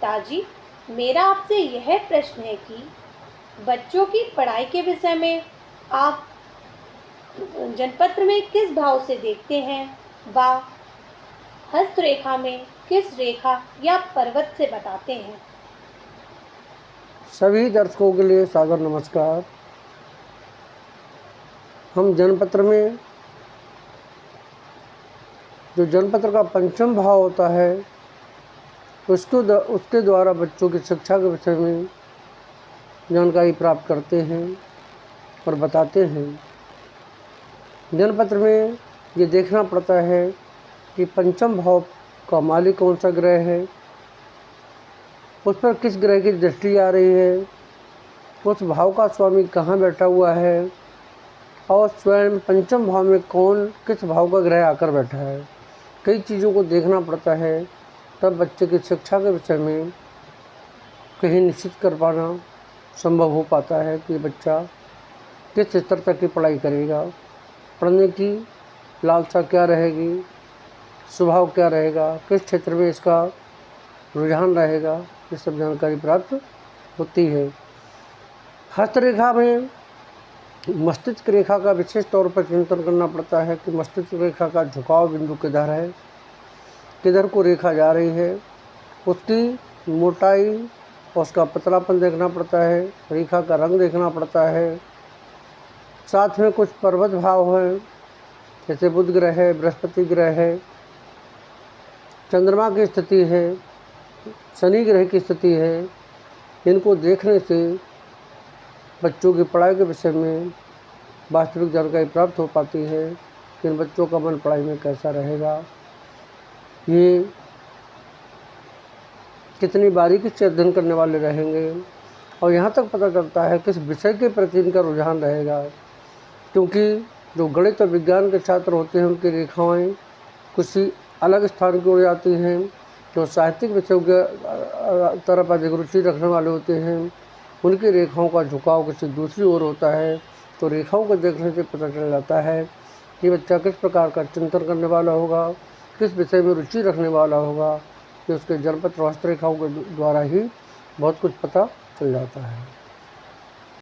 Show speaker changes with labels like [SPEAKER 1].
[SPEAKER 1] पिताजी, मेरा आपसे यह प्रश्न है कि बच्चों की पढ़ाई के विषय में आप जनपत्र में किस भाव से देखते हैं व हस्तरेखा में किस रेखा या पर्वत से बताते हैं।
[SPEAKER 2] सभी दर्शकों के लिए सादर नमस्कार। हम जनपत्र में जो जनपत्र का पंचम भाव होता है उसके द्वारा बच्चों की शिक्षा के विषय में जानकारी प्राप्त करते हैं और बताते हैं। जनपत्र में ये देखना पड़ता है कि पंचम भाव का मालिक कौन सा ग्रह है, उस पर किस ग्रह की दृष्टि आ रही है, उस भाव का स्वामी कहाँ बैठा हुआ है और स्वयं पंचम भाव में कौन किस भाव का ग्रह आकर बैठा है। कई चीज़ों को देखना पड़ता है, तब बच्चे की शिक्षा के विषय में कहीं निश्चित कर पाना संभव हो पाता है कि बच्चा किस स्तर तक की पढ़ाई करेगा, पढ़ने की लालसा क्या रहेगी, स्वभाव क्या रहेगा, किस क्षेत्र में इसका रुझान रहेगा, ये सब जानकारी प्राप्त होती है। हस्तरेखा में मस्तिष्क रेखा का विशेष तौर पर चिंतन करना पड़ता है कि मस्तिष्क रेखा का झुकाव बिंदु किधर है, किधर को रेखा जा रही है, उसकी मोटाई और उसका पतलापन देखना पड़ता है, रेखा का रंग देखना पड़ता है। साथ में कुछ पर्वत भाव हैं, जैसे बुध ग्रह है, बृहस्पति ग्रह है, चंद्रमा की स्थिति है, शनि ग्रह की स्थिति है। इनको देखने से बच्चों की पढ़ाई के विषय में वास्तविक जानकारी प्राप्त हो पाती है कि इन बच्चों का मन पढ़ाई में कैसा रहेगा, ये कितनी बारीकी से अध्ययन करने वाले रहेंगे और यहाँ तक पता चलता है किस विषय के प्रति इनका रुझान रहेगा। क्योंकि जो गणित और विज्ञान के छात्र होते हैं उनकी रेखाएँ किसी अलग स्थान की ओर जाती हैं, जो साहित्यिक विषयों के तरफ अधिक रुचि रखने वाले होते हैं उनकी रेखाओं का झुकाव किसी दूसरी ओर होता है। तो रेखाओं को देखने से पता चल जाता है कि बच्चा किस प्रकार का चिंतन करने वाला होगा, किस विषय में रुचि रखने वाला होगा, कि उसके जनपत्र हस्तरेखाओं के द्वारा ही बहुत कुछ पता चल जाता है।